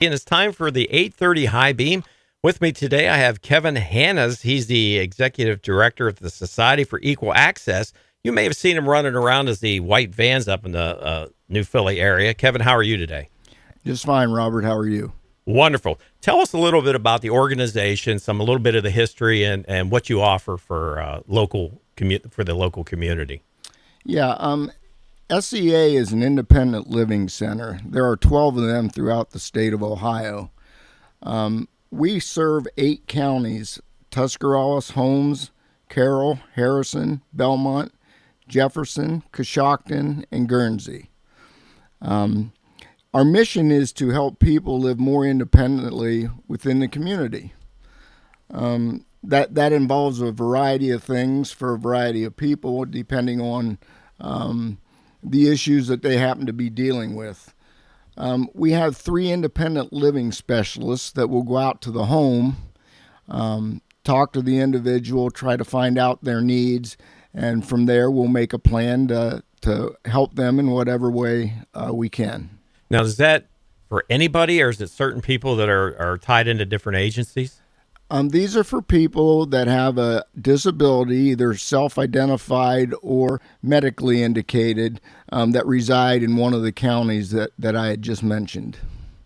And it's time for the 8:30 High Beam. With me today, I have Kevin Hannes. He's the executive director of the Society for Equal Access. You may have seen him running around as the white vans up in the New Philly area. Kevin, how are you today? Just fine, Robert. How are you? Wonderful. Tell us a little bit about the organization, a little bit of the history, and what you offer for the local community. Yeah, SEA is an independent living center. There are 12 of them throughout the state of Ohio. We serve 8 counties: Tuscarawas, Holmes, Carroll, Harrison, Belmont, Jefferson, Coshocton, and Guernsey. Our mission is to help people live more independently within the community. That involves a variety of things for a variety of people, depending on the issues that they happen to be dealing with. We have 3 independent living specialists that will go out to the home, talk to the individual, try to find out their needs, and from there we'll make a plan to help them in whatever way we can. Now, is that for anybody, or is it certain people that are tied into different agencies? These are for people that have a disability, either self-identified or medically indicated, that reside in one of the counties that I had just mentioned.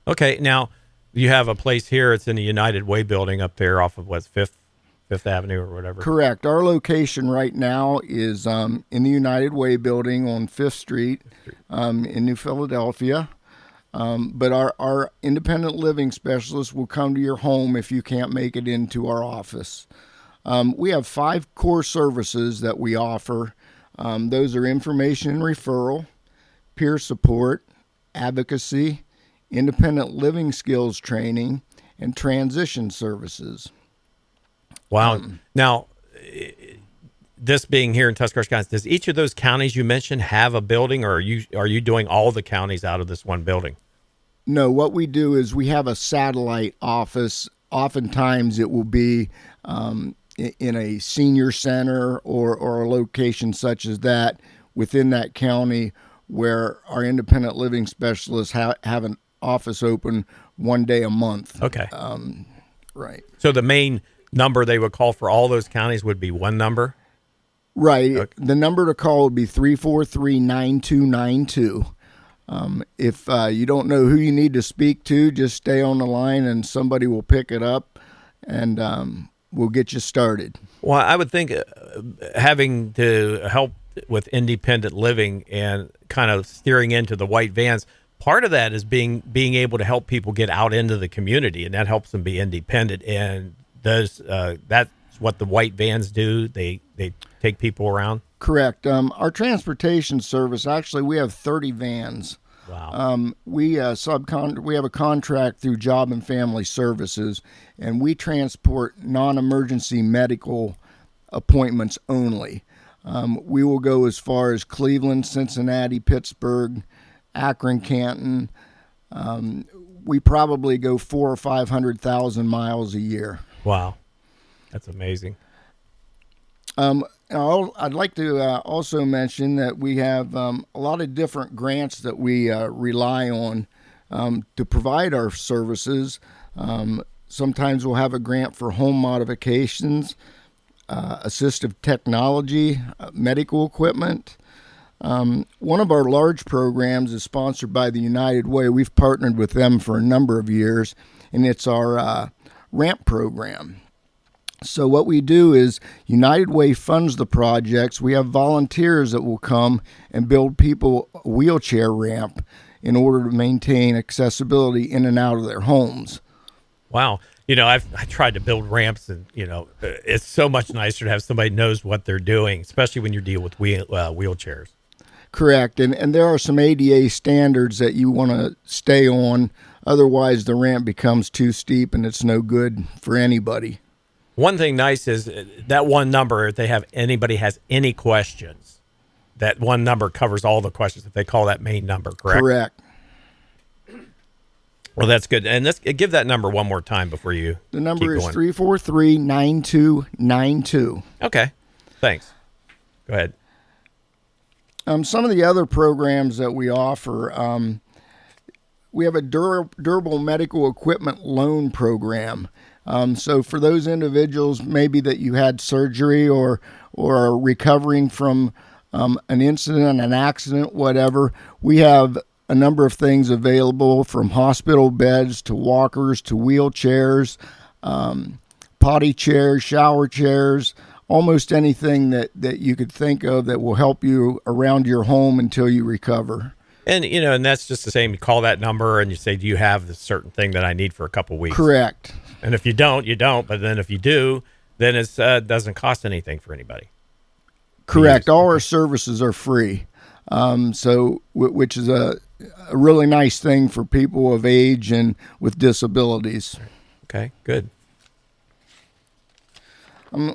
Okay, now you have a place here. It's in the United Way building up there off of Fifth Avenue or whatever. Correct. Our location right now is in the United Way building on 5th Street in New Philadelphia. But our independent living specialists will come to your home if you can't make it into our office. We have 5 core services that we offer. Those are information and referral, peer support, advocacy, independent living skills training, and transition services. Wow. Now, this being here in Tuscarawas County, does each of those counties you mentioned have a building, or are you doing all the counties out of this one building? No, what we do is we have a satellite office. Oftentimes it will be in a senior center or a location such as that within that county, where our independent living specialists have an office open one day a month. Okay. Right. So the main number they would call for all those counties would be one number? Right. Okay. The number to call would be 343-9292. If you don't know who you need to speak to, just stay on the line and somebody will pick it up, and we'll get you started. Well, I would think having to help with independent living and kind of steering into the white vans, part of that is being able to help people get out into the community, and that helps them be independent. And that's what the white vans do. They take people around. Correct. Our transportation service, actually, we have 30 vans. Wow. We have a contract through Job and Family Services, and we transport non-emergency medical appointments only. We will go as far as Cleveland, Cincinnati, Pittsburgh, Akron, Canton. We probably go 400,000 or 500,000 miles a year. Wow. That's amazing. I'd like to also mention that we have a lot of different grants that we rely on to provide our services. Sometimes we'll have a grant for home modifications, assistive technology, medical equipment. One of our large programs is sponsored by the United Way. We've partnered with them for a number of years, and it's our ramp program. So what we do is United Way funds the projects. We have volunteers that will come and build people a wheelchair ramp in order to maintain accessibility in and out of their homes. Wow. I tried to build ramps, and, it's so much nicer to have somebody who knows what they're doing, especially when you're dealing with wheelchairs. Correct. And there are some ADA standards that you want to stay on. Otherwise, the ramp becomes too steep and it's no good for anybody. One thing nice is that one number, if anybody has any questions, that one number covers all the questions if they call that main number, correct? Correct. Well, that's good. And let's give that number one more time before you The number keep is going. 343-9292. Okay. Thanks. Go ahead. Some of the other programs that we offer, a durable medical equipment loan program. So for those individuals maybe that you had surgery or are recovering from an incident, an accident, whatever, we have a number of things available, from hospital beds to walkers to wheelchairs, potty chairs, shower chairs, almost anything that you could think of that will help you around your home until you recover. And, and that's just the same. You call that number and you say, do you have this certain thing that I need for a couple weeks? Correct. And if you don't, you don't. But then if you do, then it doesn't cost anything for anybody. Correct. All our services are free. Which is a really nice thing for people of age and with disabilities. Okay, good.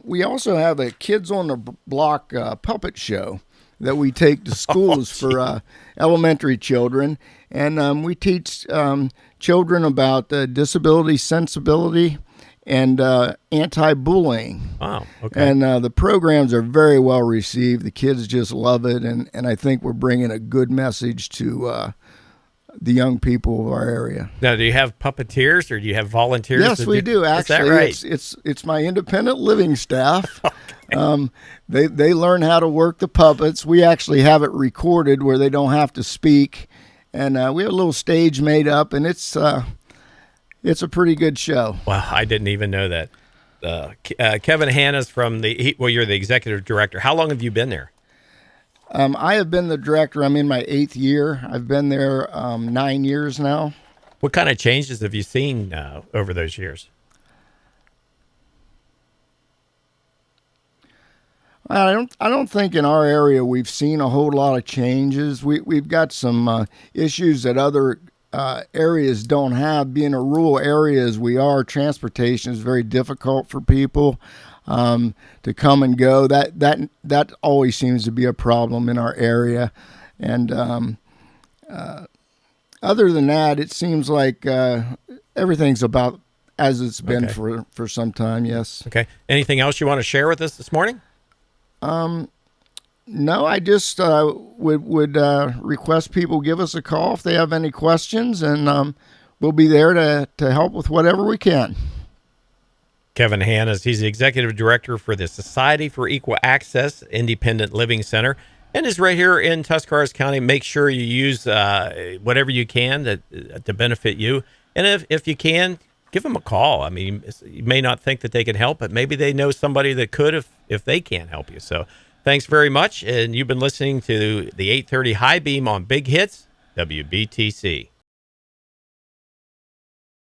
We also have a Kids on the Block puppet show that we take to schools for elementary children. And we teach children about disability sensibility and anti-bullying. Wow, okay. And the programs are very well received. The kids just love it, and I think we're bringing a good message to the young people of our area. Now, do you have puppeteers or do you have volunteers? Yes, we do. Actually, is that right? It's my independent living staff. Okay. They learn how to work the puppets. We actually have it recorded where they don't have to speak, and we have a little stage made up, and it's a pretty good show. Wow, I didn't even know that. Kevin Hanna's from you're the executive director. How long have you been there? I have been the director. I'm in my 8th year. I've been there 9 years now. What kind of changes have you seen over those years? I don't think in our area we've seen a whole lot of changes. We've got some issues that other areas don't have. Being a rural area as we are, transportation is very difficult for people to come and go. That always seems to be a problem in our area. And other than that, it seems like everything's about as it's been for some time. Yes. Okay. Anything else you want to share with us this morning? No, I just would request people give us a call if they have any questions, and we'll be there to help with whatever we can. Kevin Hannas, he's the executive director for the Society for Equal Access Independent Living Center, and is right here in Tuscarawas County. Make sure you use whatever you can to benefit you, and if you can, give them a call. I mean, you may not think that they can help, but maybe they know somebody that could if they can't help you. So thanks very much. And you've been listening to the 830 High Beam on Big Hits, WBTC.